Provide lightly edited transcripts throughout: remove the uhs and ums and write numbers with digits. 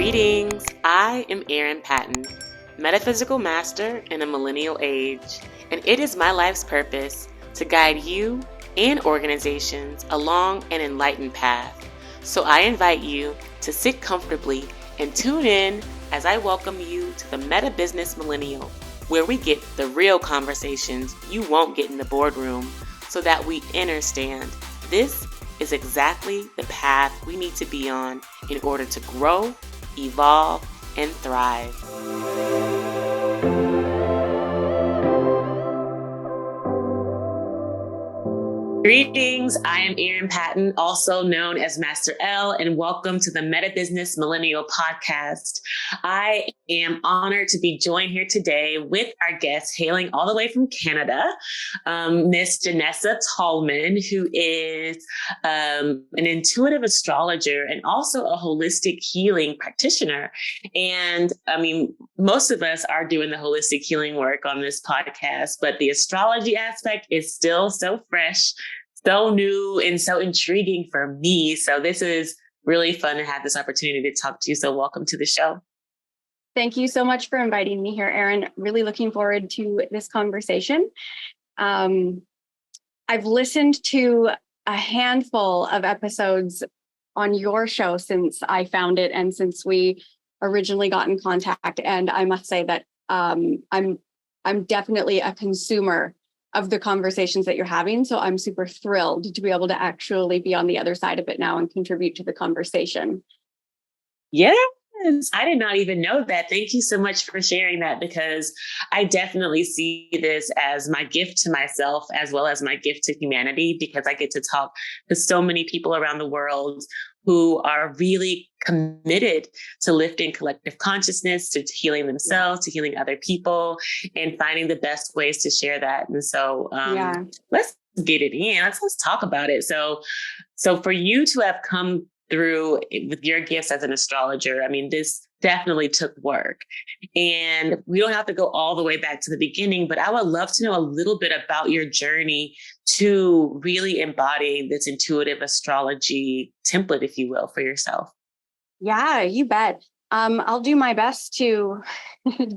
Greetings, I am Erin Patton, metaphysical master in a millennial age, and it is my life's purpose to guide you and organizations along an enlightened path. So I invite you to sit comfortably and tune in as I welcome you to the Meta Business Millennial, where we get the real conversations you won't get in the boardroom so that we understand this is exactly the path we need to be on in order to grow, evolve, and thrive. Greetings, I am Erin Patton, also known as Master L, and welcome to the Meta Business Millennial Podcast. I am honored to be joined here today with our guest hailing all the way from Canada, Miss Janessa Talman, who is an intuitive astrologer and also a holistic healing practitioner. And I mean, most of us are doing the holistic healing work on this podcast, but the astrology aspect is still so fresh, so new, and so intriguing for me. So this is really fun to have this opportunity to talk to you. So welcome to the show. Thank you so much for inviting me here, Erin. Really looking forward to this conversation. I've listened to a handful of episodes on your show since I found it and since we originally got in contact. And I must say that I'm definitely a consumer of the conversations that you're having. So I'm super thrilled to be able to actually be on the other side of it now and contribute to the conversation. Yes, I did not even know that. Thank you so much for sharing that, because I definitely see this as my gift to myself as well as my gift to humanity, because I get to talk to so many people around the world who are really committed to lifting collective consciousness, to healing themselves, to healing other people, and finding the best ways to share that. And so let's get it in. Let's talk about it. So for you to have come through with your gifts as an astrologer, I mean, this definitely took work. And we don't have to go all the way back to the beginning, but I would love to know a little bit about your journey to really embodying this intuitive astrology template, if you will, for yourself. Yeah, you bet. I'll do my best to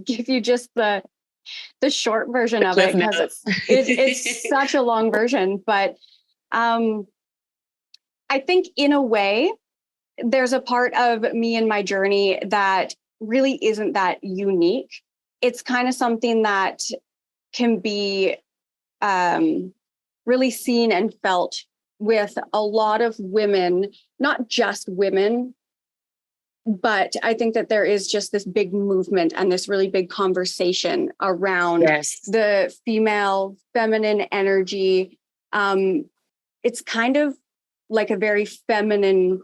give you just the short version of it, because it's such a long version. But I think in a way, there's a part of me and my journey that really isn't that unique. It's kind of something that can be really seen and felt with a lot of women, not just women, but I think that there is just this big movement and this really big conversation around the female, feminine energy. It's kind of like a very feminine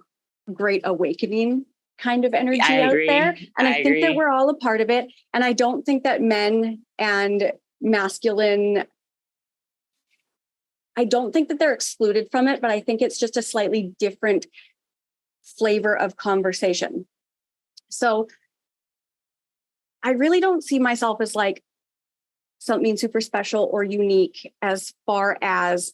great awakening kind of energy out there. And I think that we're all a part of it. And I don't think that men and masculine, I don't think that they're excluded from it, but I think it's just a slightly different flavor of conversation. So I really don't see myself as like something super special or unique as far as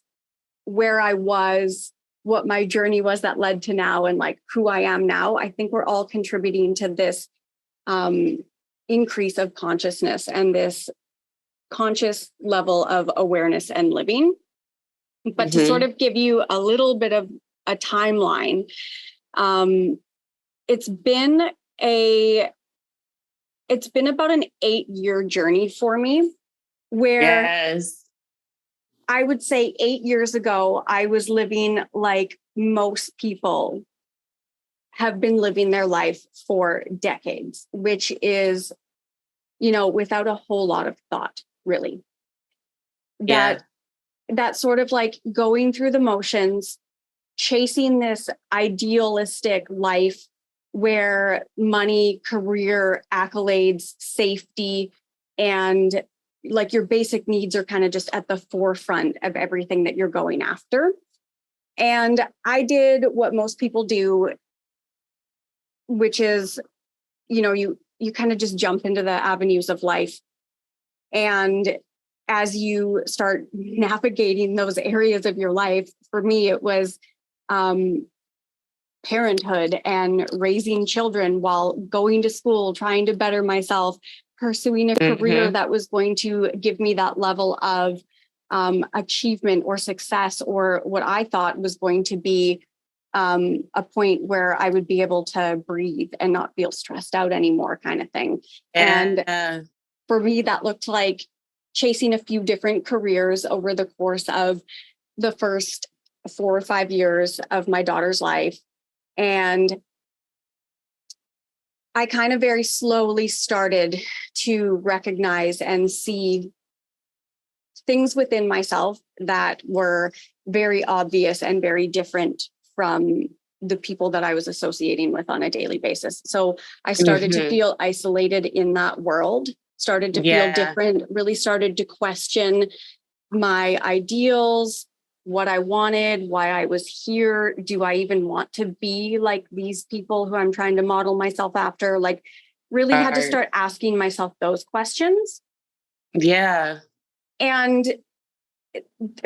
where I was, what my journey was that led to now, and like who I am now. I think we're all contributing to this increase of consciousness and this conscious level of awareness and living. But to sort of give you a little bit of a timeline, it's been about an 8-year journey for me, where I would say 8 years ago, I was living like most people have been living their life for decades, which is, without a whole lot of thought, really. That sort of like going through the motions, chasing this idealistic life where money, career, accolades, safety, and like your basic needs are kind of just at the forefront of everything that you're going after. And I did what most people do, which is, you kind of just jump into the avenues of life. And as you start navigating those areas of your life, for me, it was parenthood and raising children while going to school, trying to better myself, pursuing a career that was going to give me that level of achievement or success, or what I thought was going to be a point where I would be able to breathe and not feel stressed out anymore, kind of thing. And for me, that looked like chasing a few different careers over the course of the first 4 or 5 years of my daughter's life. And I kind of very slowly started to recognize and see things within myself that were very obvious and very different from the people that I was associating with on a daily basis. So I started to feel isolated in that world, started to feel different, really started to question my ideals, what I wanted, why I was here. Do I even want to be like these people who I'm trying to model myself after? Like, really had to start asking myself those questions. Yeah. And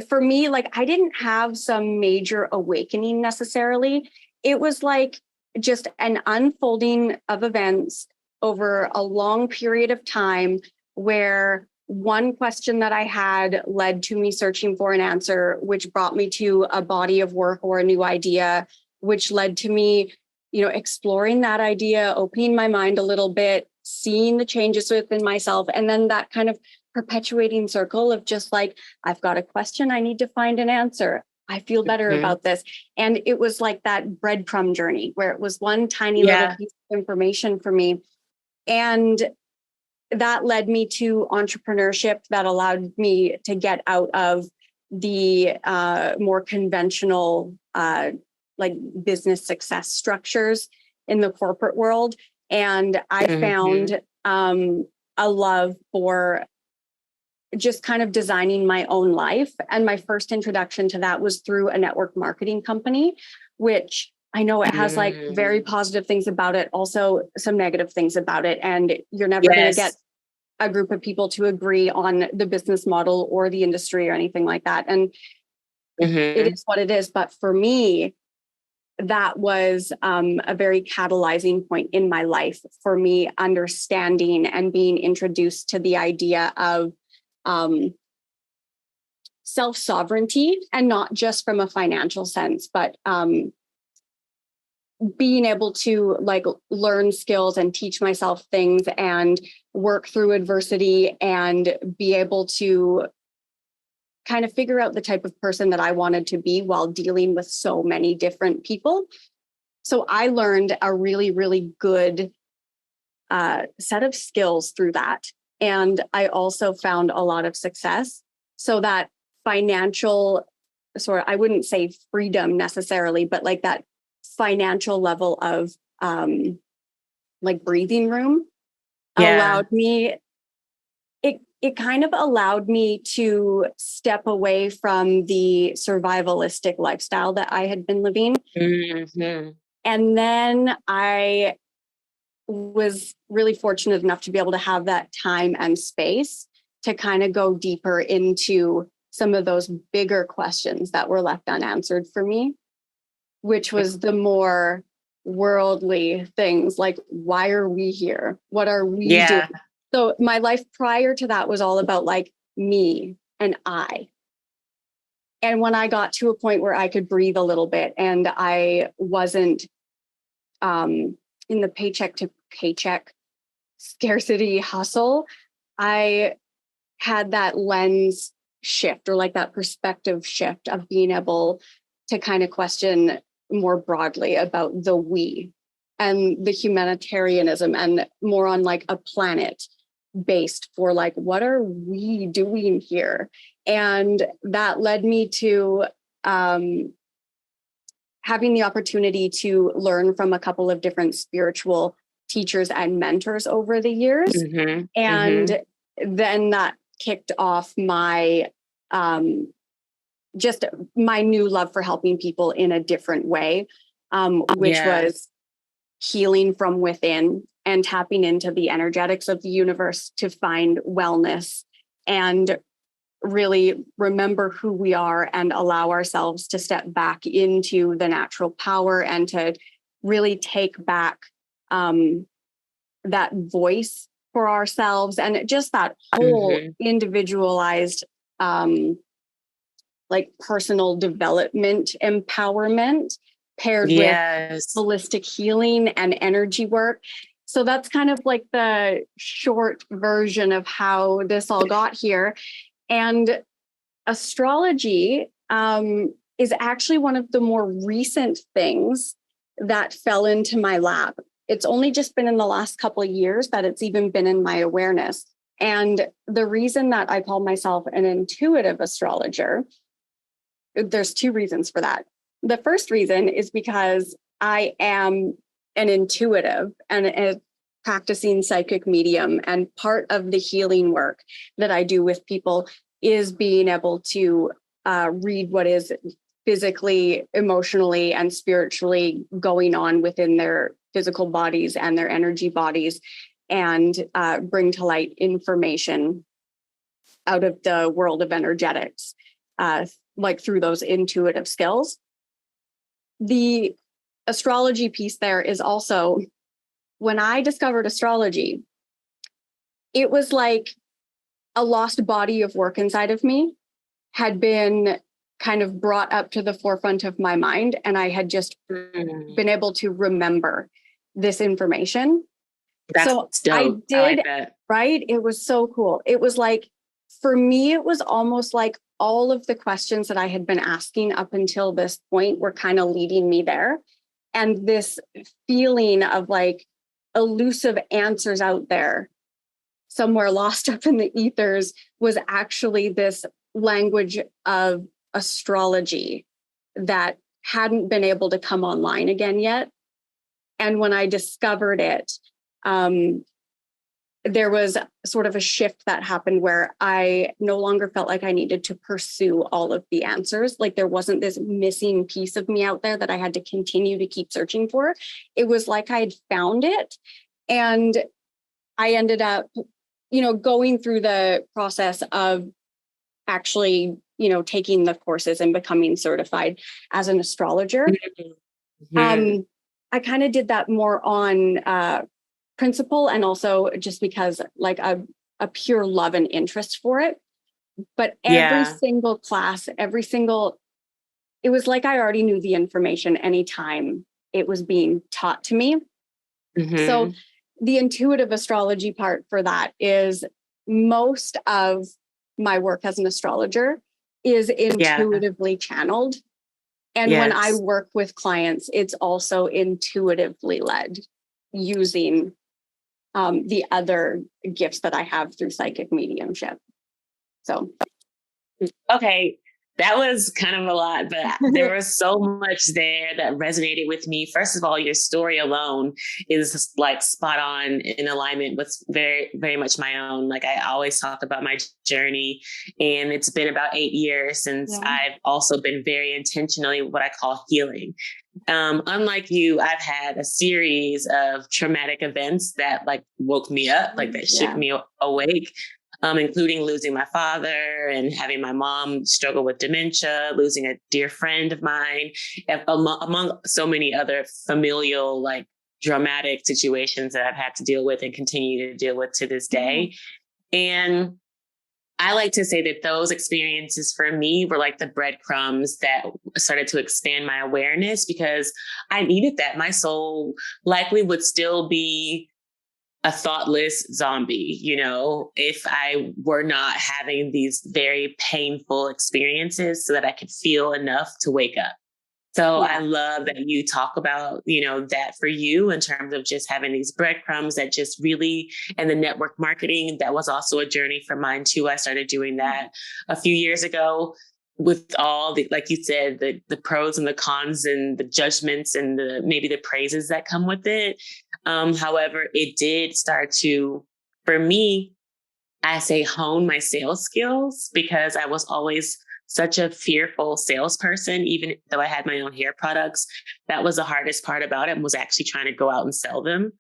for me, like, I didn't have some major awakening necessarily. It was like just an unfolding of events over a long period of time, where one question that I had led to me searching for an answer, which brought me to a body of work or a new idea, which led to me, exploring that idea, opening my mind a little bit, seeing the changes within myself. And then that kind of perpetuating circle of just like, I've got a question, I need to find an answer. I feel better about this. And it was like that breadcrumb journey where it was one tiny little piece of information for me. And that led me to entrepreneurship that allowed me to get out of the more conventional like business success structures in the corporate world. And I found a love for just kind of designing my own life. And my first introduction to that was through a network marketing company, which I know it has like very positive things about it, also some negative things about it. And you're never going to get a group of people to agree on the business model or the industry or anything like that. And it is what it is. But for me, that was a very catalyzing point in my life for me understanding and being introduced to the idea of self-sovereignty, and not just from a financial sense, but being able to like learn skills and teach myself things and work through adversity and be able to kind of figure out the type of person that I wanted to be while dealing with so many different people. So I learned a really, really good set of skills through that. And I also found a lot of success. So that financial I wouldn't say freedom necessarily, but like that financial level of like breathing room allowed me, it kind of allowed me to step away from the survivalistic lifestyle that I had been living. And then I was really fortunate enough to be able to have that time and space to kind of go deeper into some of those bigger questions that were left unanswered for me, which was the more worldly things like, why are we here? What are we doing? So my life prior to that was all about like me and I. And when I got to a point where I could breathe a little bit and I wasn't in the paycheck to paycheck scarcity hustle, I had that lens shift, or like that perspective shift of being able to kind of question more broadly about the we and the humanitarianism, and more on like a planet based for like, what are we doing here? And that led me to having the opportunity to learn from a couple of different spiritual teachers and mentors over the years. And then that kicked off my just my new love for helping people in a different way, which was healing from within and tapping into the energetics of the universe to find wellness and really remember who we are and allow ourselves to step back into the natural power and to really take back that voice for ourselves and just that whole individualized like personal development empowerment paired with holistic healing and energy work. So that's kind of like the short version of how this all got here. And astrology is actually one of the more recent things that fell into my lap. It's only just been in the last couple of years that it's even been in my awareness. And the reason that I call myself an intuitive astrologer, there's two reasons for that. The first reason is because I am an intuitive and a practicing psychic medium. And part of the healing work that I do with people is being able to read what is physically, emotionally, and spiritually going on within their physical bodies and their energy bodies, and bring to light information out of the world of energetics, like through those intuitive skills. The astrology piece there is also, when I discovered astrology, it was like a lost body of work inside of me had been kind of brought up to the forefront of my mind. And I had just been able to remember this information. So I did, right? It was so cool. It was like, for me, it was almost like all of the questions that I had been asking up until this point were kind of leading me there. And this feeling of like elusive answers out there, somewhere lost up in the ethers, was actually this language of astrology that hadn't been able to come online again yet. And when I discovered it, there was sort of a shift that happened where I no longer felt like I needed to pursue all of the answers. Like there wasn't this missing piece of me out there that I had to continue to keep searching for. It was like I had found it. And I ended up, going through the process of actually, taking the courses and becoming certified as an astrologer. I kind of did that more on principle, and also just because like a pure love and interest for it. But every single class, it was like I already knew the information anytime it was being taught to me. So the intuitive astrology part for that is most of my work as an astrologer is intuitively channeled. And when I work with clients, it's also intuitively led using the other gifts that I have through psychic mediumship. So. Okay. That was kind of a lot, but there was so much there that resonated with me. First of all, your story alone is like spot on in alignment with very, very much my own. Like I always talk about my journey, and it's been about 8 years since I've also been very intentionally what I call healing. Unlike you, I've had a series of traumatic events that like woke me up, like that shook me awake. Including losing my father and having my mom struggle with dementia, losing a dear friend of mine, among so many other familial, like dramatic situations that I've had to deal with and continue to deal with to this day. And I like to say that those experiences for me were like the breadcrumbs that started to expand my awareness, because I needed that. My soul likely would still be a thoughtless zombie, if I were not having these very painful experiences so that I could feel enough to wake up. So I love that you talk about, that for you in terms of just having these breadcrumbs that just really, and the network marketing, that was also a journey for mine too. I started doing that a few years ago with all the, like you said, the pros and the cons and the judgments and maybe the praises that come with it. However, it did start to, for me, I say hone my sales skills, because I was always such a fearful salesperson, even though I had my own hair products. That was the hardest part about it, was actually trying to go out and sell them.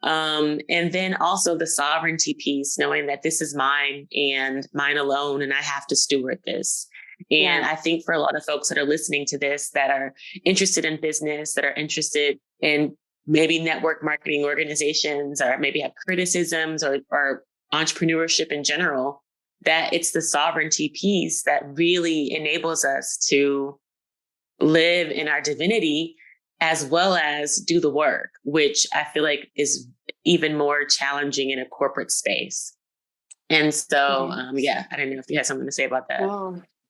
And then also the sovereignty piece, knowing that this is mine and mine alone, and I have to steward this. And I think for a lot of folks that are listening to this, that are interested in business, that are interested in maybe network marketing organizations, or maybe have criticisms or entrepreneurship in general, that it's the sovereignty piece that really enables us to live in our divinity as well as do the work, which I feel like is even more challenging in a corporate space. And so, I don't know if you had something to say about that.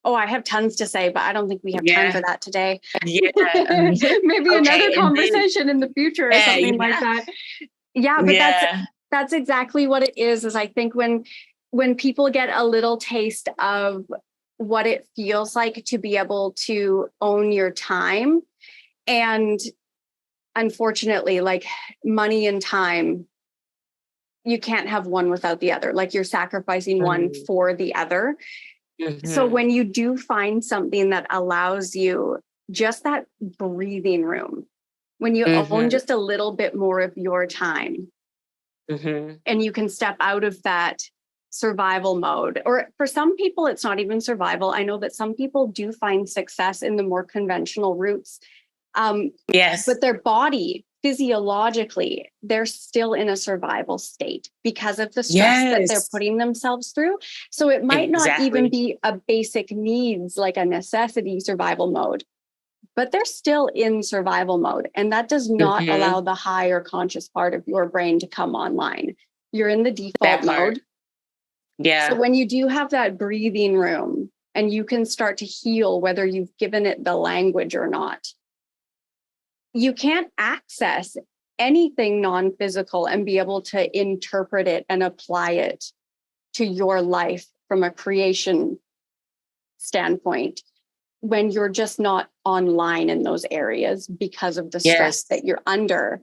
Oh, I have tons to say, but I don't think we have time for that today. Yeah. Maybe another conversation in the future or something like that. Yeah, but that's exactly what it is I think when people get a little taste of what it feels like to be able to own your time, and unfortunately, like money and time, you can't have one without the other. Like you're sacrificing one for the other. So when you do find something that allows you just that breathing room, when you own just a little bit more of your time, and you can step out of that survival mode, or for some people, it's not even survival. I know that some people do find success in the more conventional routes. But their body, physiologically, they're still in a survival state because of the stress that they're putting themselves through. So it might not even be a basic needs, like a necessity survival mode, but they're still in survival mode. And that does not allow the higher conscious part of your brain to come online. You're in the default mode. Yeah. So when you do have that breathing room and you can start to heal, whether you've given it the language or not, you can't access anything non-physical and be able to interpret it and apply it to your life from a creation standpoint when you're just not online in those areas because of the stress that you're under.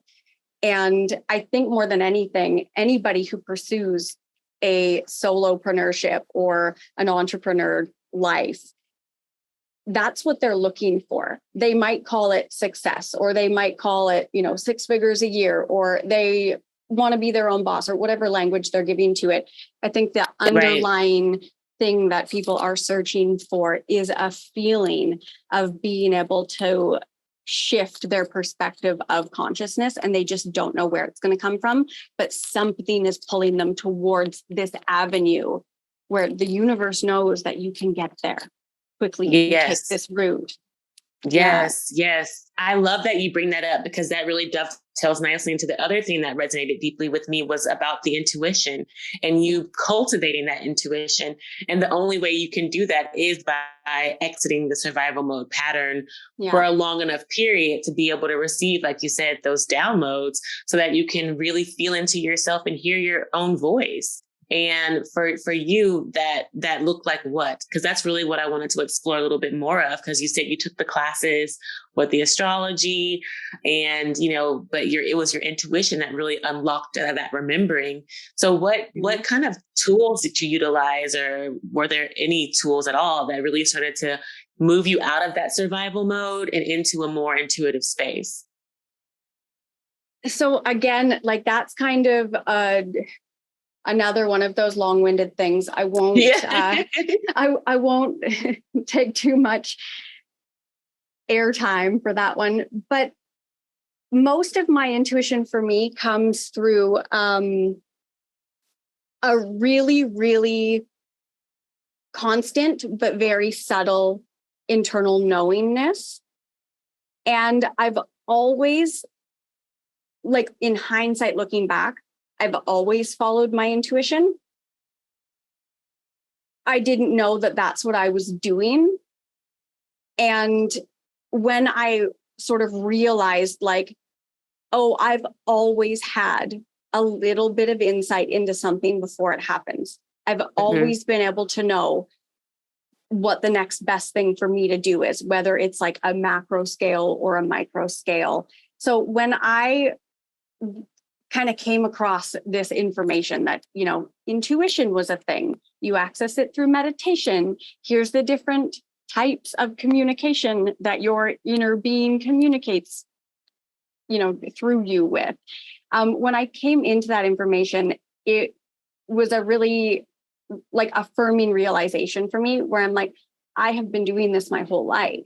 And I think more than anything, anybody who pursues a solopreneurship or an entrepreneur life, that's what they're looking for. They might call it success, or they might call it, 6 figures a year, or they want to be their own boss, or whatever language they're giving to it. I think the underlying thing that people are searching for is a feeling of being able to shift their perspective of consciousness, and they just don't know where it's going to come from, but something is pulling them towards this avenue where the universe knows that you can get there quickly. You take this route. Yes. I love that you bring that up, because that really dovetails nicely into the other thing that resonated deeply with me was about the intuition and you cultivating that intuition. And the only way you can do that is by exiting the survival mode pattern for a long enough period to be able to receive, like you said, those downloads so that you can really feel into yourself and hear your own voice. And for you, that looked like what? Because that's really what I wanted to explore a little bit more of, because you said you took the classes with the astrology and, but it was your intuition that really unlocked that remembering. So what kind of tools did you utilize, or were there any tools at all that really started to move you out of that survival mode and into a more intuitive space? So again, like that's kind of another one of those long-winded things. I won't I won't take too much airtime for that one, but most of my intuition for me comes through a really, really constant but very subtle internal knowingness. And I've always, like in hindsight looking back, I've always followed my intuition. I didn't know that that's what I was doing. And when I sort of realized like, oh, I've always had a little bit of insight into something before it happens. I've always been able to know what the next best thing for me to do is, whether it's like a macro scale or a micro scale. So when I kind of came across this information that, intuition was a thing. You access it through meditation. Here's the different types of communication that your inner being communicates. through you with. When I came into that information, it was a really like affirming realization for me where I'm like, I have been doing this my whole life.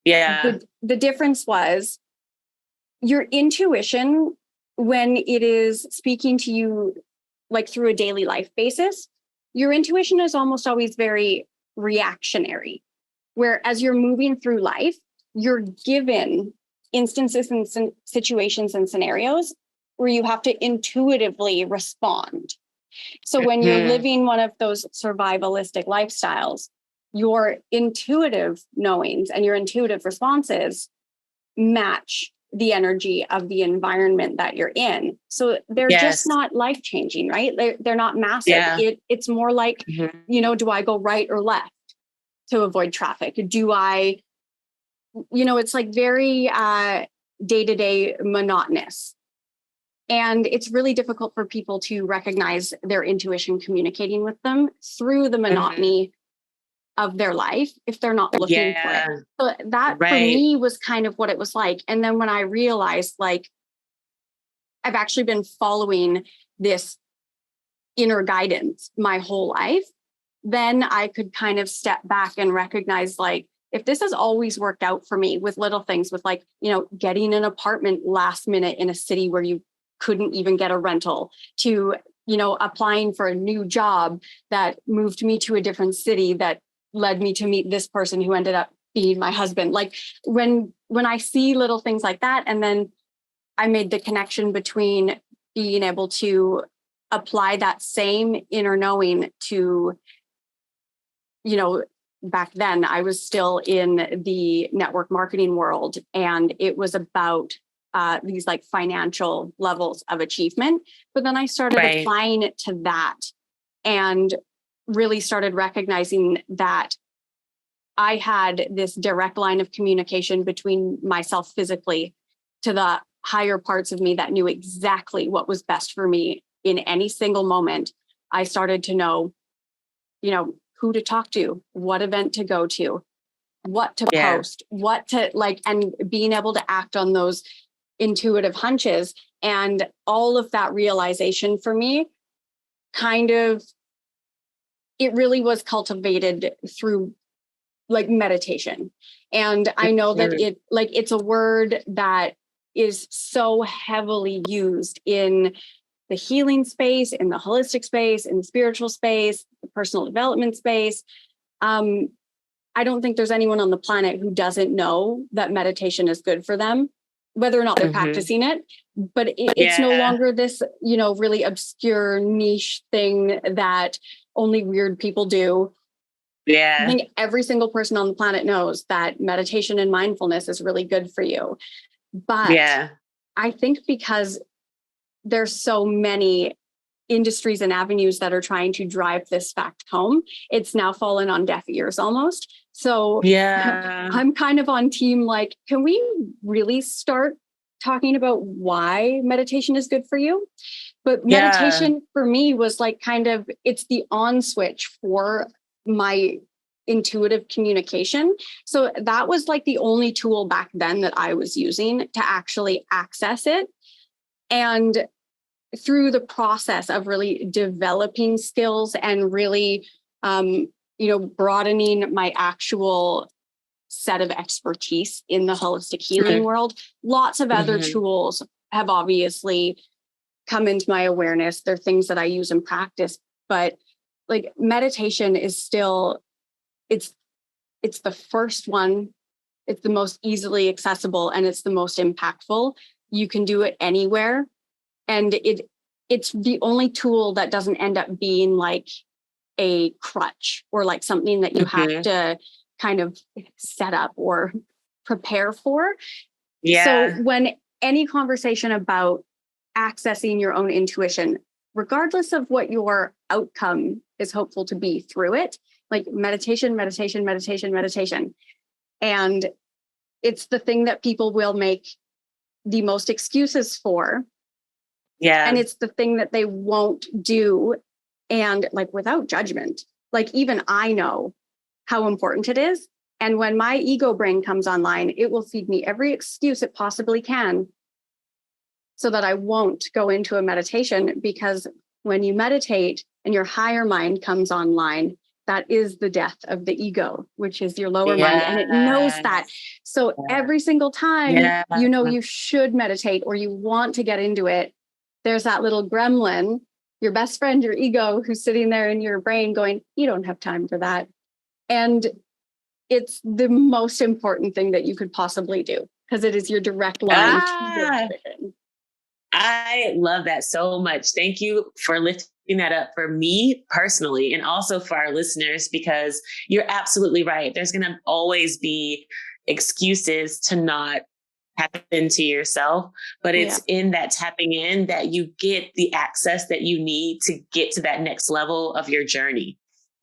Yeah. The difference was your intuition, when it is speaking to you like through a daily life basis, your intuition is almost always very reactionary. Where as you're moving through life, you're given instances and situations and scenarios where you have to intuitively respond. So when you're living one of those survivalistic lifestyles, your intuitive knowings and your intuitive responses match the energy of the environment that you're in. So they're just not life-changing, right? They're not massive. Yeah. It's more like, do I go right or left to avoid traffic? Do I, it's like very day-to-day monotonous. And it's really difficult for people to recognize their intuition communicating with them through the monotony of their life if they're not looking for it. So that for me was kind of what it was like. And then when I realized like I've actually been following this inner guidance my whole life, then I could kind of step back and recognize like, if this has always worked out for me with little things, with like, getting an apartment last minute in a city where you couldn't even get a rental, to, applying for a new job that moved me to a different city that led me to meet this person who ended up being my husband. Like when I see little things like that, and then I made the connection between being able to apply that same inner knowing to, back then I was still in the network marketing world, and it was about these like financial levels of achievement. But then I started applying it to that and really started recognizing that I had this direct line of communication between myself physically to the higher parts of me that knew exactly what was best for me in any single moment. I started to know, who to talk to, what event to go to, what to post, what to like, and being able to act on those intuitive hunches. And all of that realization for me kind of, it really was cultivated through like meditation. And I know that it's a word that is so heavily used in the healing space, in the holistic space, in the spiritual space, the personal development space. I don't think there's anyone on the planet who doesn't know that meditation is good for them, whether or not they're practicing it. But it's no longer this, really obscure niche thing that only weird people do. I think every single person on the planet knows that meditation and mindfulness is really good for you. But I think because there's so many industries and avenues that are trying to drive this fact home, it's now fallen on deaf ears almost. So I'm kind of on team like, can we really start talking about why meditation is good for you? But meditation for me was like kind of, it's the on switch for my intuitive communication. So that was like the only tool back then that I was using to actually access it. And through the process of really developing skills and really, broadening my actual set of expertise in the holistic healing world, lots of other tools have obviously come into my awareness. They're things that I use in practice, but like meditation is still, it's the first one. It's the most easily accessible and it's the most impactful. You can do it anywhere. And it's the only tool that doesn't end up being like a crutch or like something that you have to kind of set up or prepare for. So when any conversation about accessing your own intuition, regardless of what your outcome is hopeful to be through it, like meditation. And it's the thing that people will make the most excuses for. And it's the thing that they won't do. And like without judgment, like even I know how important it is. And when my ego brain comes online, it will feed me every excuse it possibly can so that I won't go into a meditation, because when you meditate and your higher mind comes online, that is the death of the ego, which is your lower mind. And it knows that. So every single time you should meditate or you want to get into it, there's that little gremlin, your best friend, your ego, who's sitting there in your brain going, you don't have time for that. And it's the most important thing that you could possibly do, because it is your direct line to your vision. I love that so much. Thank you for lifting that up for me personally, and also for our listeners, because you're absolutely right. There's going to always be excuses to not tap into yourself, but it's in that tapping in that you get the access that you need to get to that next level of your journey.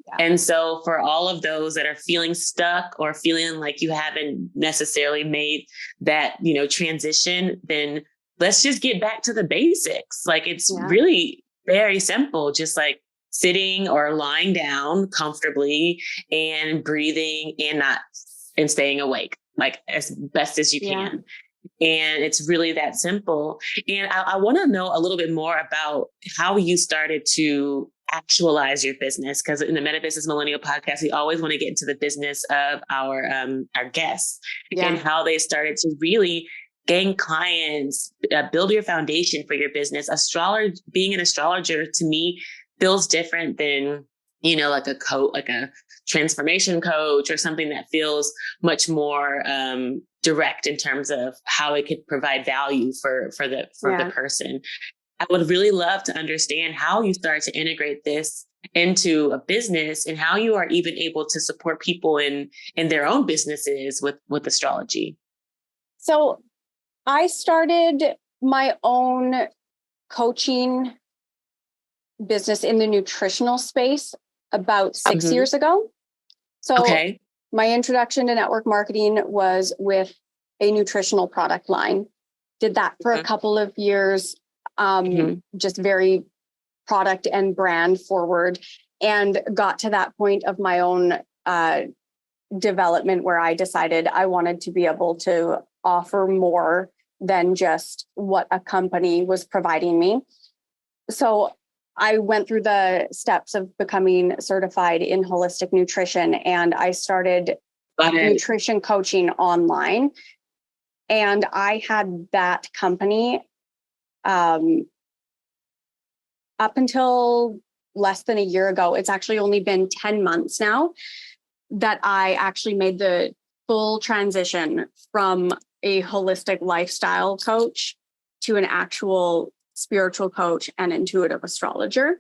Yeah. And so for all of those that are feeling stuck or feeling like you haven't necessarily made that, transition, then let's just get back to the basics. Like, it's really very simple, just like sitting or lying down comfortably and breathing and staying awake, like as best as you can. And it's really that simple. And I want to know a little bit more about how you started to actualize your business, because in the Meta Business Millennial podcast, we always want to get into the business of our guests and how they started to really gain clients, build your foundation for your business. Being an astrologer to me feels different than, like a transformation coach or something that feels much more direct in terms of how it could provide value for the person. I would really love to understand how you start to integrate this into a business and how you are even able to support people in their own businesses with astrology. So I started my own coaching business in the nutritional space about 6 years ago. So my introduction to network marketing was with a nutritional product line. Did that for a couple of years, just very product and brand forward, and got to that point of my own development where I decided I wanted to be able to offer more than just what a company was providing me. So I went through the steps of becoming certified in holistic nutrition, and I started nutrition coaching online. And I had that company up until less than a year ago. It's actually only been 10 months now that I actually made the full transition from a holistic lifestyle coach to an actual spiritual coach and intuitive astrologer.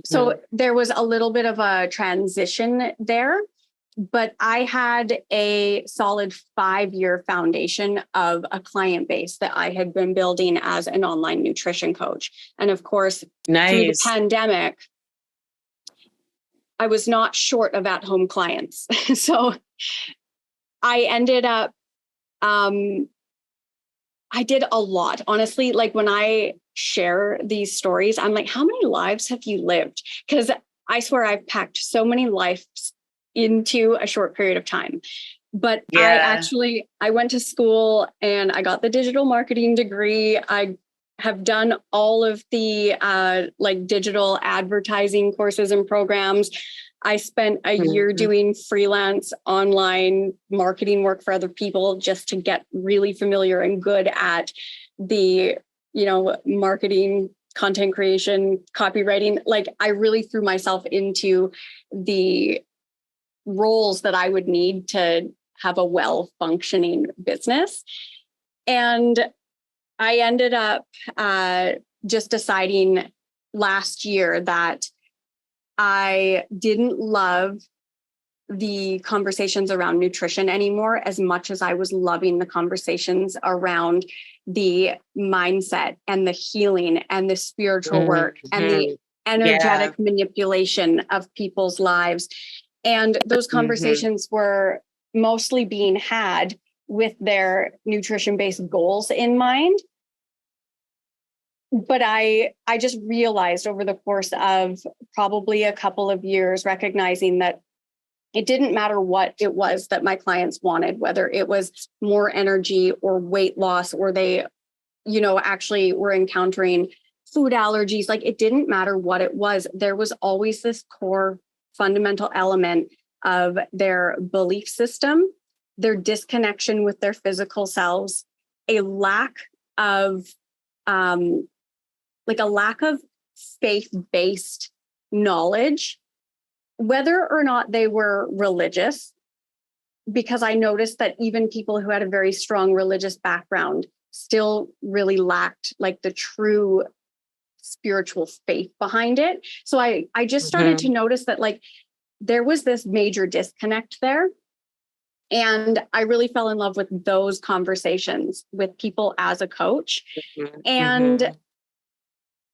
So there was a little bit of a transition there, but I had a solid 5-year foundation of a client base that I had been building as an online nutrition coach. And of course, through the pandemic, I was not short of at-home clients. So I ended up, I did a lot, honestly. Like, when I share these stories, I'm like, how many lives have you lived? Because I swear I've packed so many lives into a short period of time. But I went to school and I got the digital marketing degree. I have done all of the digital advertising courses and programs. I spent a year doing freelance online marketing work for other people just to get really familiar and good at the, marketing, content creation, copywriting. Like, I really threw myself into the roles that I would need to have a well-functioning business. And I ended up just deciding last year that I didn't love the conversations around nutrition anymore as much as I was loving the conversations around the mindset and the healing and the spiritual work and the energetic manipulation of people's lives. And those conversations were mostly being had with their nutrition-based goals in mind. But I just realized over the course of probably a couple of years, recognizing that it didn't matter what it was that my clients wanted, whether it was more energy or weight loss, or they actually were encountering food allergies. Like, it didn't matter what it was. There was always this core fundamental element of their belief system, their disconnection with their physical selves, a lack of faith-based knowledge, whether or not they were religious, because I noticed that even people who had a very strong religious background still really lacked like the true spiritual faith behind it. So I just started to notice that like there was this major disconnect there. And I really fell in love with those conversations with people as a coach. And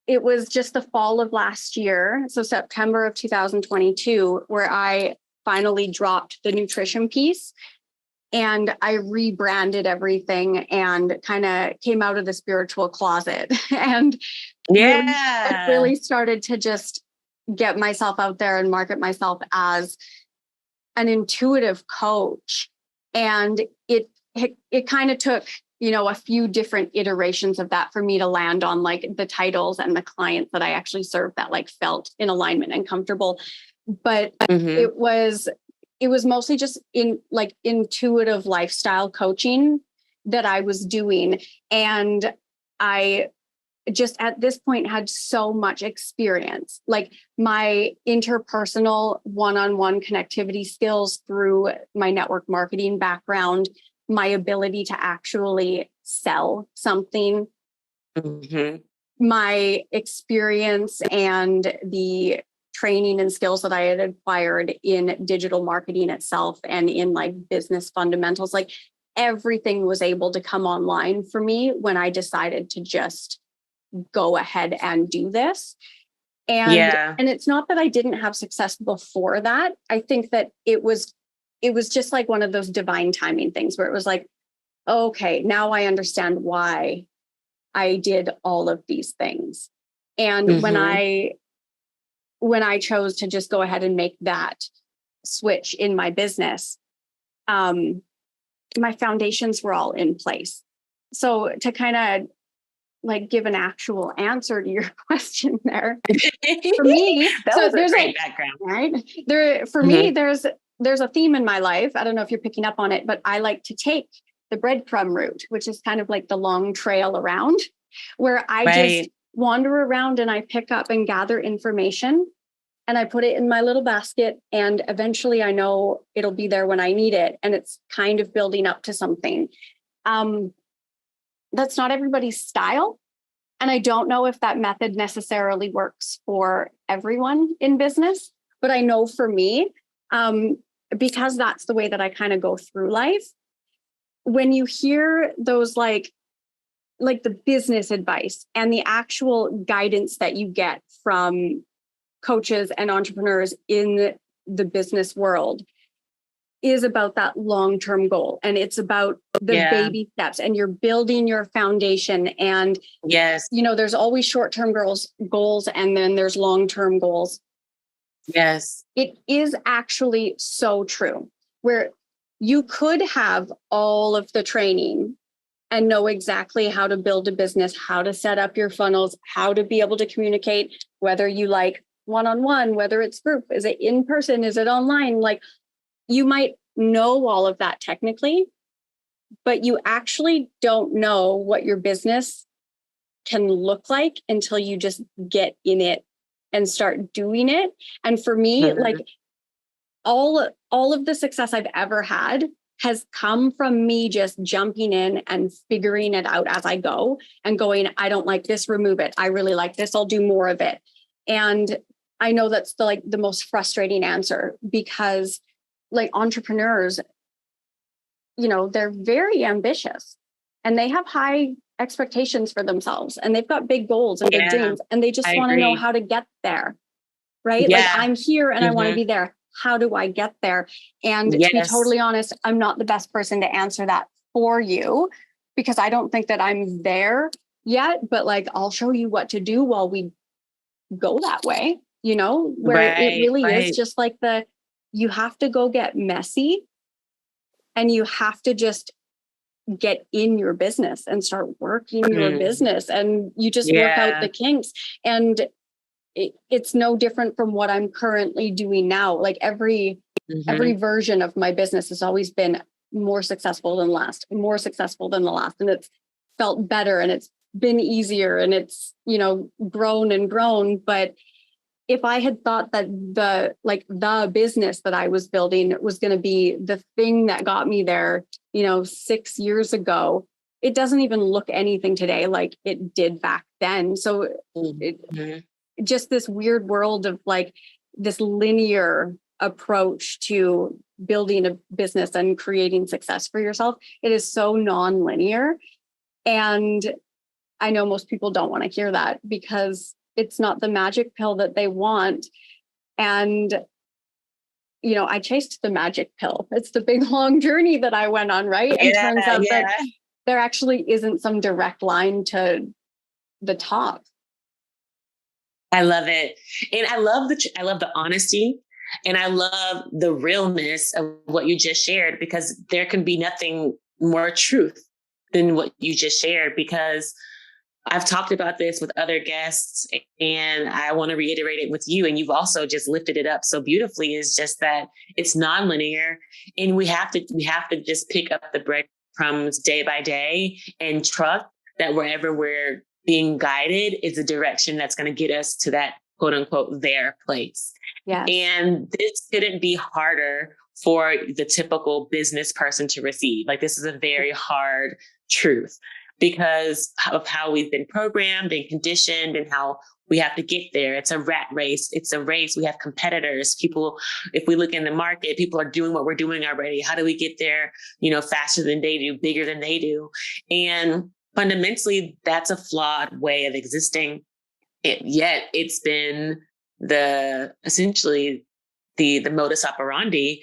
it was just the fall of last year, so September of 2022, where I finally dropped the nutrition piece and I rebranded everything and kind of came out of the spiritual closet and really started to just get myself out there and market myself as an intuitive coach. And it kind of took, a few different iterations of that for me to land on like the titles and the clients that I actually served that like felt in alignment and comfortable. But it was mostly just in like intuitive lifestyle coaching that I was doing. And I just at this point had so much experience, like my interpersonal one-on-one connectivity skills through my network marketing background, my ability to actually sell something, my experience and the training and skills that I had acquired in digital marketing itself and in like business fundamentals, like everything was able to come online for me when I decided to just go ahead and do this. And it's not that I didn't have success before that. I think that it was just like one of those divine timing things where it was like, okay, now I understand why I did all of these things. And when I chose to just go ahead and make that switch in my business, my foundations were all in place. So to kind of like give an actual answer to your question there, for me, there's a great background, right? For me, there's a theme in my life. I don't know if you're picking up on it, but I like to take the breadcrumb route, which is kind of like the long trail around, where I just wander around and I pick up and gather information and I put it in my little basket. And eventually I know it'll be there when I need it. And it's kind of building up to something. That's not everybody's style. And I don't know if that method necessarily works for everyone in business, but I know for me, because that's the way that I kind of go through life. When you hear those like the business advice and the actual guidance that you get from coaches and entrepreneurs in the business world is about that long-term goal. And it's about the baby steps and you're building your foundation. And there's always short-term goals and then there's long-term goals. Yes. It is actually so true, where you could have all of the training and know exactly how to build a business, how to set up your funnels, how to be able to communicate, whether you like one-on-one, whether it's group, is it in person, is it online? Like you might know all of that technically, but you actually don't know what your business can look like until you just get in it and start doing it. And for me, like all of the success I've ever had has come from me just jumping in and figuring it out as I go and going, I don't like this, remove it. I really like this, I'll do more of it. And I know that's the most frustrating answer, because like entrepreneurs, they're very ambitious and they have high expectations for themselves and they've got big goals and big dreams and they just want to know how to get there, right? Like I'm here and I want to be there. How do I get there? And to be totally honest, I'm not the best person to answer that for you, because I don't think that I'm there yet, but like, I'll show you what to do while we go that way, where it really is just like you have to go get messy and you have to just get in your business and start working your business, and you just work out the kinks. And it's no different from what I'm currently doing now. Like every version of my business has always been more successful than last, more successful than the last. And it's felt better and it's been easier and it's, grown and grown. But if I had thought that the business that I was building was going to be the thing that got me there, 6 years ago, it doesn't even look anything today like it did back then. So just this weird world of like this linear approach to building a business and creating success for yourself. It is so non-linear. And I know most people don't want to hear that because it's not the magic pill that they want. And, I chased the magic pill. It's the big, long journey that I went on, right? And turns out that there actually isn't some direct line to the top. I love it. And I love the honesty, and I love the realness of what you just shared, because there can be nothing more truth than what you just shared, because I've talked about this with other guests and I want to reiterate it with you. And you've also just lifted it up so beautifully, is just that it's nonlinear, and we have to just pick up the breadcrumbs day by day and trust that wherever we're being guided is a direction that's going to get us to that quote unquote their place. Yes. And this couldn't be harder for the typical business person to receive. Like, this is a very hard truth because of how we've been programmed and conditioned and how we have to get there. It's a rat race. It's a race. We have competitors. People, if we look in the market, people are doing what we're doing already. How do we get there, faster than they do, bigger than they do? And fundamentally, that's a flawed way of existing. Yet it's been essentially the modus operandi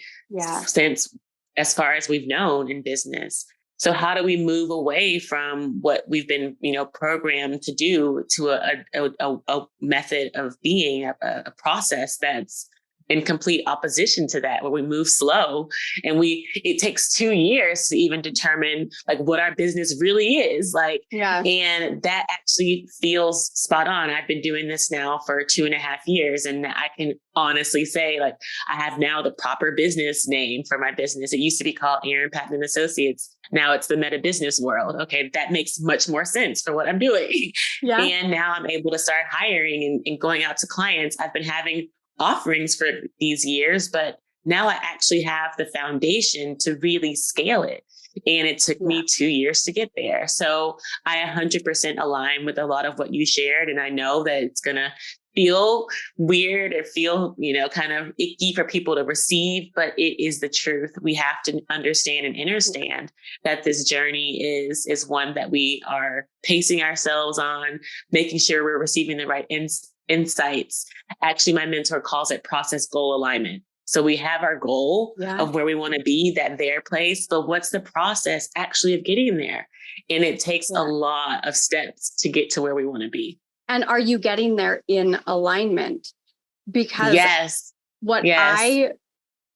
since as far as we've known in business. So how do we move away from what we've been, programmed to do to a method of being, a process that's in complete opposition to that, where we move slow and it takes 2 years to even determine like what our business really is like. Yeah. And that actually feels spot on. I've been doing this now for 2.5 years. And I can honestly say, like, I have now the proper business name for my business. It used to be called Aaron Patton and Associates. Now it's the Meta Business World. Okay. That makes much more sense for what I'm doing. Yeah. And now I'm able to start hiring and going out to clients. I've been having offerings for these years, but now I actually have the foundation to really scale it. And it took me 2 years to get there. So I 100% align with a lot of what you shared. And I know that it's going to feel weird or feel, kind of icky for people to receive, but it is the truth. We have to understand and understand that this journey is one that we are pacing ourselves on, making sure we're receiving the right insights. Actually, my mentor calls it process goal alignment. So we have our goal of where we want to be, that their place, but what's the process actually of getting there? And it takes a lot of steps to get to where we want to be. And are you getting there in alignment? Because what I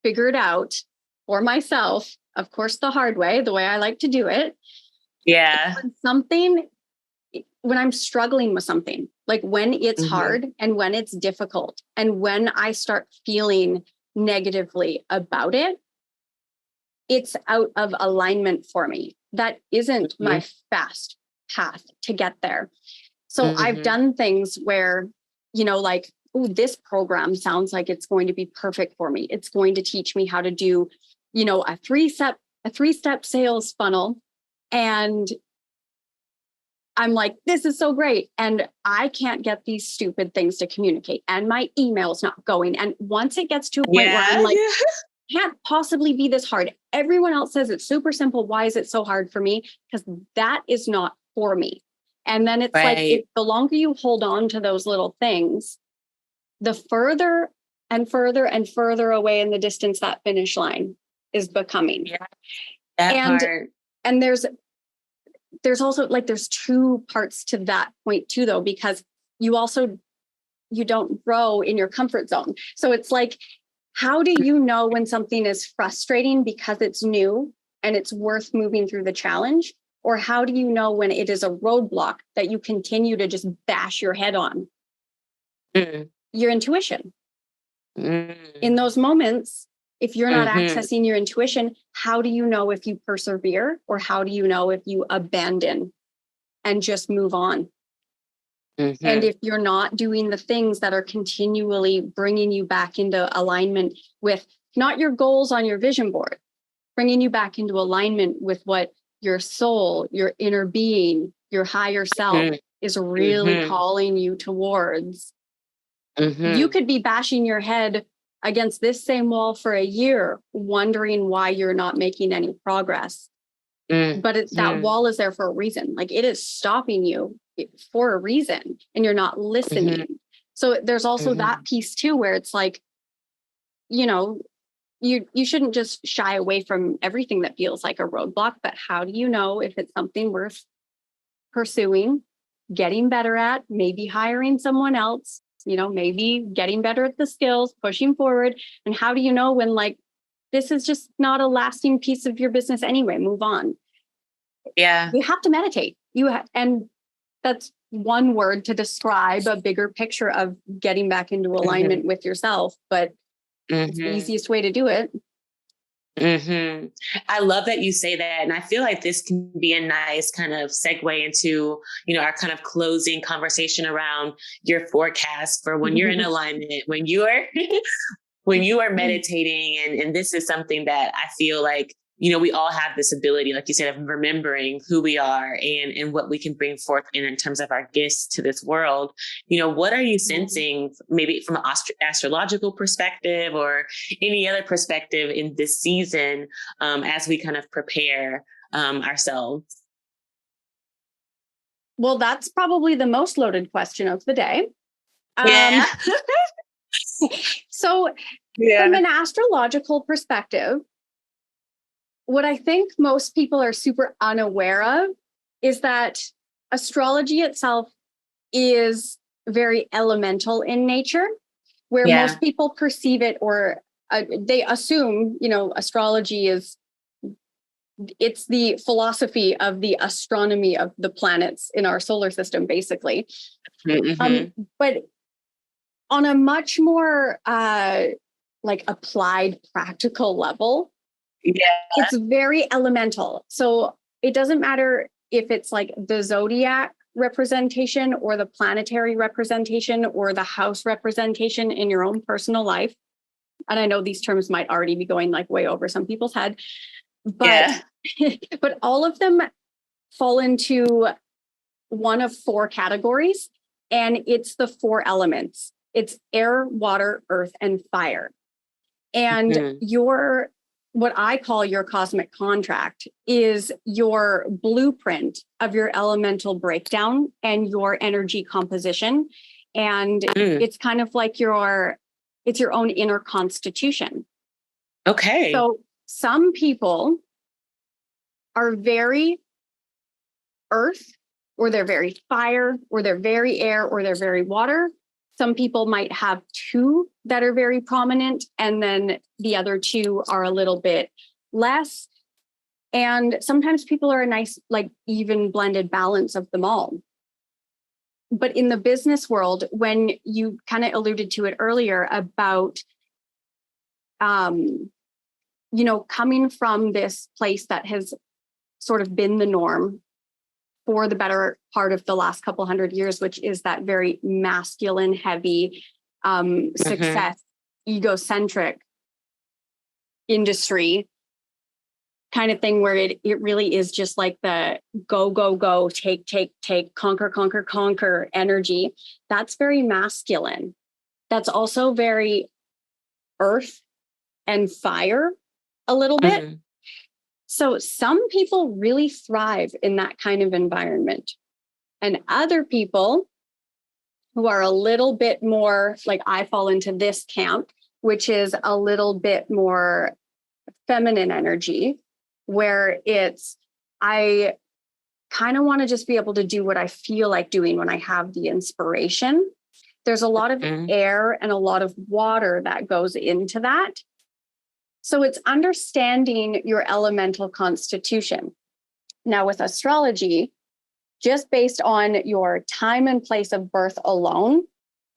figured out for myself, of course, the hard way, the way I like to do it. Yeah. When I'm struggling with something, like when it's hard and when it's difficult, and when I start feeling negatively about it, it's out of alignment for me. That isn't my fast path to get there. So I've done things where, like, oh, this program sounds like it's going to be perfect for me. It's going to teach me how to do, a three-step sales funnel. And I'm like, this is so great. And I can't get these stupid things to communicate. And my email's not going. And once it gets to a point where I'm like, can't possibly be this hard. Everyone else says it's super simple. Why is it so hard for me? Because that is not for me. And then it's like, the longer you hold on to those little things, the further and further and further away in the distance that finish line is becoming. Yeah, that part. And there's also like, there's two parts to that point too, though, because you don't grow in your comfort zone. So it's like, how do you know when something is frustrating because it's new and it's worth moving through the challenge? Or how do you know when it is a roadblock that you continue to just bash your head on? Your intuition. In those moments, if you're not accessing your intuition, how do you know if you persevere, or how do you know if you abandon and just move on? And if you're not doing the things that are continually bringing you back into alignment with not your goals on your vision board, bringing you back into alignment with what your soul, your inner being, your higher self is really calling you towards. You could be bashing your head against this same wall for a year, wondering why you're not making any progress. But that wall is there for a reason. Like, it is stopping you for a reason, and you're not listening. So there's also that piece too, where it's like, you know, you shouldn't just shy away from everything that feels like a roadblock, but how do you know if it's something worth pursuing, getting better at, maybe hiring someone else, you know, maybe getting better at the skills, pushing forward? And how do you know when, like, this is just not a lasting piece of your business anyway, move on? Yeah. You have to meditate. And that's one word to describe a bigger picture of getting back into alignment with yourself, but it's the easiest way to do it. I love that you say that. And I feel like this can be a nice kind of segue into, you know, our kind of closing conversation around your forecast for when you're in alignment, when you are, when you are meditating. And this is something that I feel like, you know, we all have this ability, like you said, of remembering who we are and what we can bring forth in terms of our gifts to this world. You know, what are you sensing, maybe from an astrological perspective or any other perspective in this season, as we kind of prepare ourselves? Well, that's probably the most loaded question of the day. Yeah. So from an astrological perspective, what I think most people are super unaware of is that astrology itself is very elemental in nature, where most people perceive it, or they assume, you know, astrology it's the philosophy of the astronomy of the planets in our solar system, basically. But on a much more like applied practical level, it's very elemental. So it doesn't matter if it's like the zodiac representation or the planetary representation or the house representation in your own personal life. And I know these terms might already be going like way over some people's head, but but all of them fall into one of four categories, and it's the four elements. It's air, water, earth, and fire. And what I call your cosmic contract is your blueprint of your elemental breakdown and your energy composition. And it's kind of like it's your own inner constitution. Okay. So some people are very earth, or they're very fire, or they're very air, or they're very water. Some people might have two that are very prominent, and then the other two are a little bit less. And sometimes people are a nice, like, even blended balance of them all. But in the business world, when you kind of alluded to it earlier about, you know, coming from this place that has sort of been the norm for the better part of the last couple hundred years, which is that very masculine, heavy, success, egocentric industry kind of thing, where it really is just like the go, take, conquer energy. That's very masculine. That's also very earth and fire a little bit. So some people really thrive in that kind of environment. And other people who are a little bit more, like, I fall into this camp, which is a little bit more feminine energy, where I kind of want to just be able to do what I feel like doing when I have the inspiration. There's a lot of air and a lot of water that goes into that. So it's understanding your elemental constitution. Now with astrology, just based on your time and place of birth alone,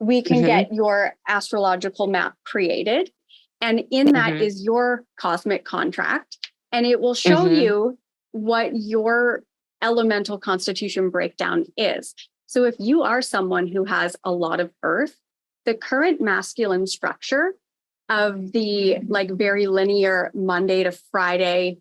we can get your astrological map created. And in that is your cosmic contract. And it will show you what your elemental constitution breakdown is. So if you are someone who has a lot of earth, the current masculine structure of the like very linear Monday to Friday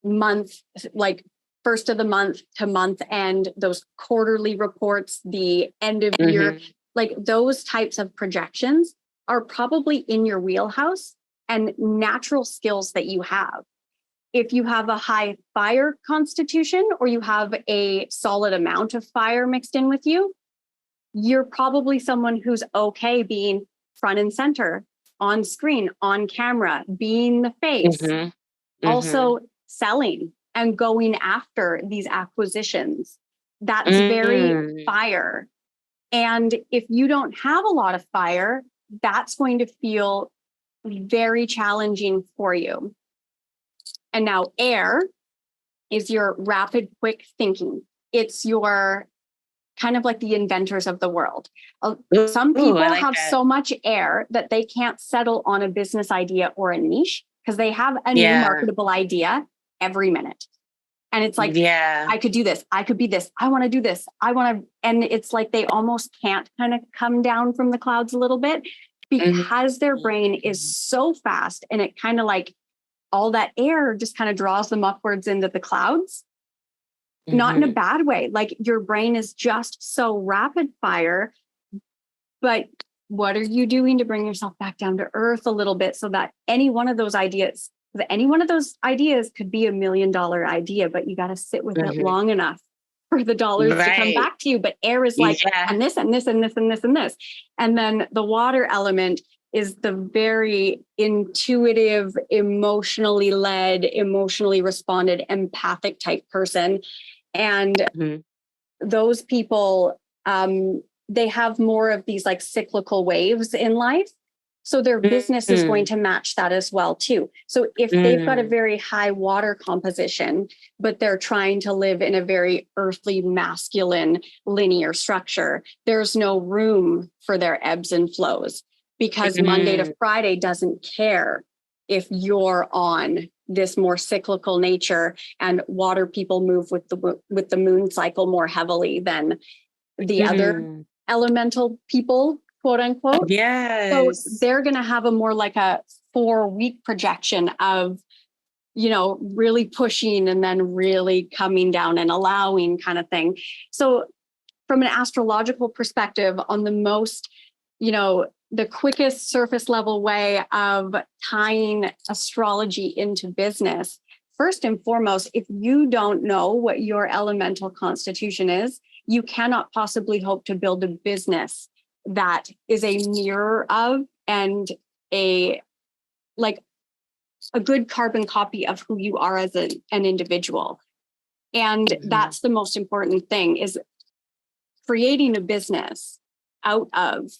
month, like first of the month to month end, those quarterly reports, the end of year, like those types of projections are probably in your wheelhouse and natural skills that you have. If you have a high fire constitution or you have a solid amount of fire mixed in with you, you're probably someone who's okay being front and center, on screen, on camera, being the face, also selling and going after these acquisitions. That's very fire. And if you don't have a lot of fire, that's going to feel very challenging for you. And now air is your rapid, quick thinking. It's your kind of like the inventors of the world. Some people have so much air that they can't settle on a business idea or a niche because they have a new marketable idea every minute. And it's like, I could do this. I could be this. I want to do this. I want to. And it's like they almost can't kind of come down from the clouds a little bit because their brain is so fast. And it kind of like all that air just kind of draws them upwards into the clouds. Not in a bad way. Like your brain is just so rapid fire. But what are you doing to bring yourself back down to earth a little bit so that any one of those ideas could be $1 million idea, but you got to sit with it long enough for the dollars to come back to you. But air is like, and this, and this, and this, and this, and this. And then the water element is the very intuitive, emotionally led, emotionally responded, empathic type person. And those people, they have more of these like cyclical waves in life. So their business is going to match that as well too. So if they've got a very high water composition, but they're trying to live in a very earthly, masculine, linear structure, there's no room for their ebbs and flows because Monday to Friday doesn't care if you're on this more cyclical nature, and water people move with the moon cycle more heavily than the other elemental people, quote unquote. So they're going to have a more like a 4-week projection of, you know, really pushing and then really coming down and allowing kind of thing. So from an astrological perspective, on the most, you know, the quickest surface level way of tying astrology into business, first and foremost, if you don't know what your elemental constitution is, you cannot possibly hope to build a business that is a mirror of and a good carbon copy of who you are as an individual. And that's the most important thing, is creating a business out of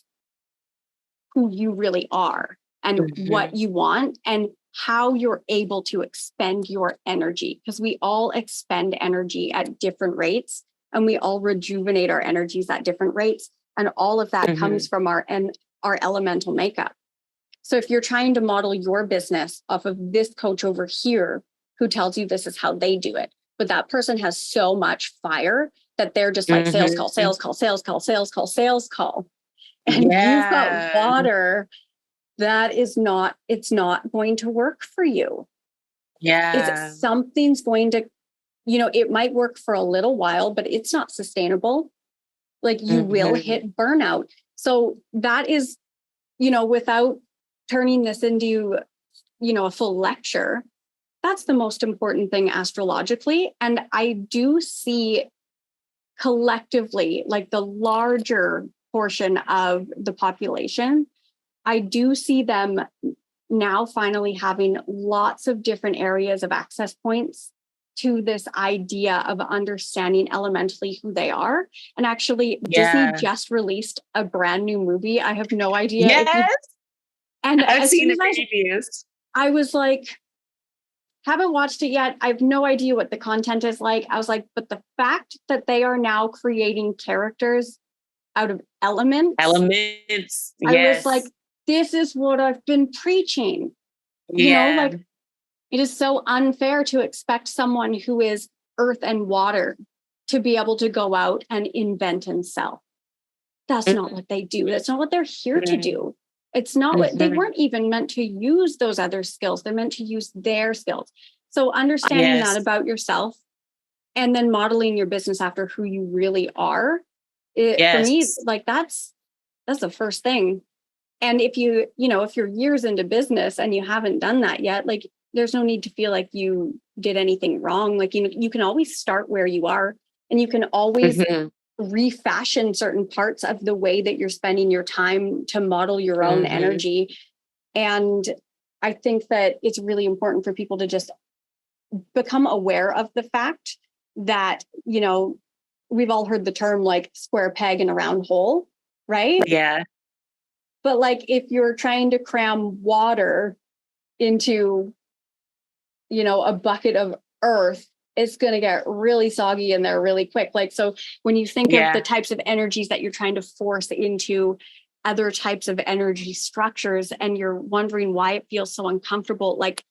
who you really are and what you want and how you're able to expend your energy, because we all expend energy at different rates and we all rejuvenate our energies at different rates. And all of that comes from our elemental makeup. So if you're trying to model your business off of this coach over here who tells you this is how they do it, but that person has so much fire that they're just like sales call, sales call, sales call, sales call, sales call. And you've got water, it's not going to work for you. It's something's going to, you know, it might work for a little while, but it's not sustainable. Like you will hit burnout. So that is, you know, without turning this into, you know, a full lecture, that's the most important thing astrologically. And I do see collectively, like the larger portion of the population, I do see them now finally having lots of different areas of access points to this idea of understanding elementally who they are. And actually, Disney just released a brand new movie. I have no idea. I've seen the previews. I was like, haven't watched it yet. I have no idea what the content is like. I was like, but the fact that they are now creating characters out of elements. Elements. I Yes. was like, this is what I've been preaching. Yeah. You know, like it is so unfair to expect someone who is earth and water to be able to go out and invent and sell. That's not what they do. That's not what they're here to do. It's not what they weren't even meant to use those other skills. They're meant to use their skills. So understanding that about yourself and then modeling your business after who you really are, for me, like that's the first thing. And if you know, if you're years into business and you haven't done that yet, like there's no need to feel like you did anything wrong. Like, you can always start where you are, and you can always refashion certain parts of the way that you're spending your time to model your own energy. And I think that it's really important for people to just become aware of the fact that, you know, we've all heard the term like square peg in a round hole, right? Yeah. But like if you're trying to cram water into, you know, a bucket of earth, it's going to get really soggy in there really quick. Like, so when you think of the types of energies that you're trying to force into other types of energy structures, and you're wondering why it feels so uncomfortable, like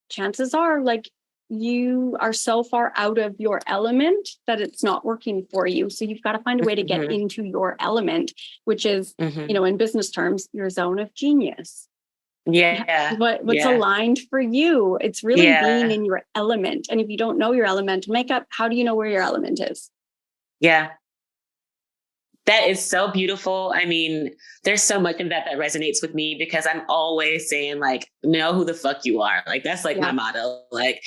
chances are like you are so far out of your element that it's not working for you. So you've got to find a way to get into your element, which is, you know, in business terms, your zone of genius. Yeah. What's aligned for you? It's really being in your element. And if you don't know your element, how do you know where your element is? Yeah. That is so beautiful. I mean, there's so much of that resonates with me, because I'm always saying like, know who the fuck you are. Like, that's like my motto. Like,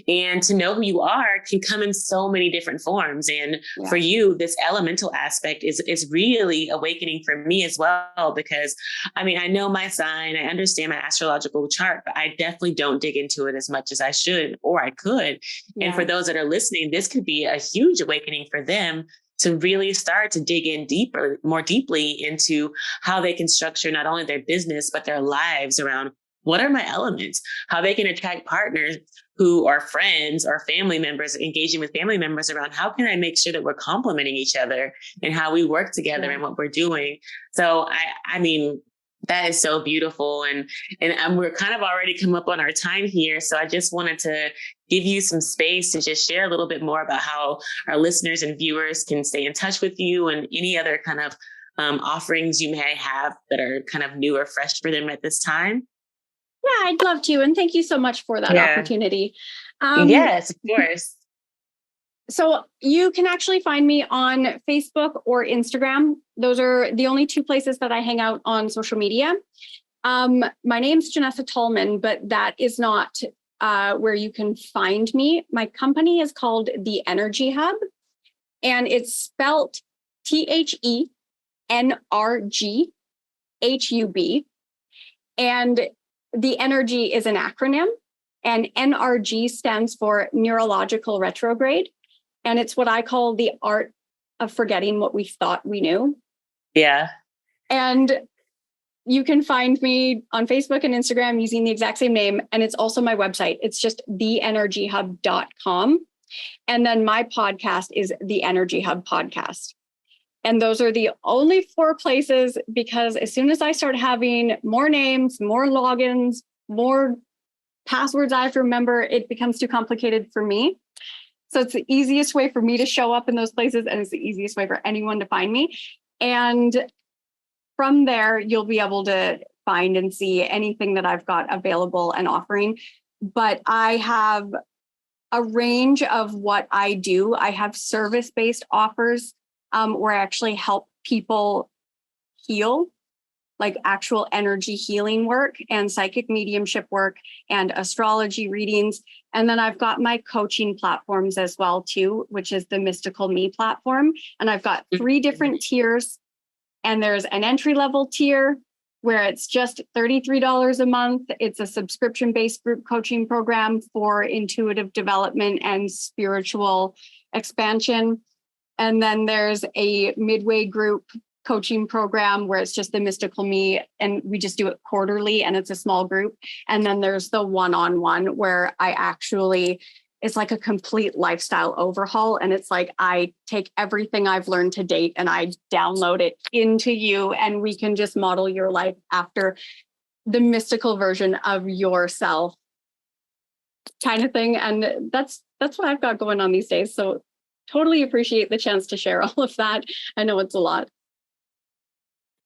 and to know who you are can come in so many different forms. And for you, this elemental aspect is really awakening for me as well, because I mean, I know my sign, I understand my astrological chart, but I definitely don't dig into it as much as I should, or I could. And for those that are listening, this could be a huge awakening for them to really start to dig in more deeply into how they can structure not only their business, but their lives around what are my elements, how they can attract partners who are friends or family members, engaging with family members around how can I make sure that we're complementing each other and how we work together and what we're doing. So I mean, that is so beautiful. And we're kind of already come up on our time here. So I just wanted to give you some space to just share a little bit more about how our listeners and viewers can stay in touch with you and any other kind of offerings you may have that are kind of new or fresh for them at this time. Yeah, I'd love to. And thank you so much for that opportunity. Yes, of course. So you can actually find me on Facebook or Instagram. Those are the only two places that I hang out on social media. My name's Janessa Talman, but that is not where you can find me. My company is called The Energy Hub, and it's spelt TheNRGHUB. And the energy is an acronym, and NRG stands for neurological retrograde. And it's what I call the art of forgetting what we thought we knew. Yeah. And you can find me on Facebook and Instagram using the exact same name. And it's also my website. It's just theenergyhub.com. And then my podcast is the Energy Hub Podcast. And those are the only 4 places, because as soon as I start having more names, more logins, more passwords I have to remember, it becomes too complicated for me. So it's the easiest way for me to show up in those places, and it's the easiest way for anyone to find me. And from there, you'll be able to find and see anything that I've got available and offering. But I have a range of what I do. I have service-based offers where I actually help people heal, like actual energy healing work and psychic mediumship work and astrology readings. And then I've got my coaching platforms as well too, which is the Mystical Me platform. And I've got 3 different tiers. And there's an entry-level tier where it's just $33 a month. It's a subscription-based group coaching program for intuitive development and spiritual expansion. And then there's a midway group coaching program where it's just the mystical me, and we just do it quarterly and it's a small group. And then there's the one-on-one where it's like a complete lifestyle overhaul. And it's like, I take everything I've learned to date and I download it into you, and we can just model your life after the mystical version of yourself, kind of thing. And that's what I've got going on these days. So totally appreciate the chance to share all of that. I know it's a lot.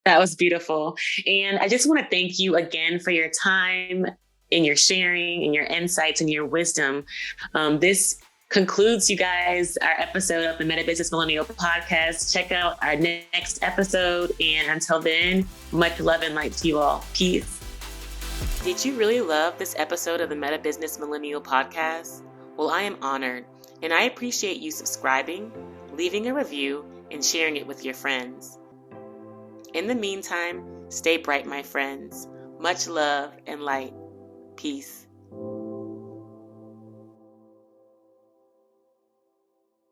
That was beautiful. And I just want to thank you again for your time and your sharing and your insights and your wisdom. This concludes, you guys, our episode of the Meta Business Millennial Podcast. Check out our next episode. And until then, much love and light to you all. Peace. Did you really love this episode of the Meta Business Millennial Podcast? Well, I am honored, and I appreciate you subscribing, leaving a review, and sharing it with your friends. In the meantime, stay bright, my friends. Much love and light. Peace.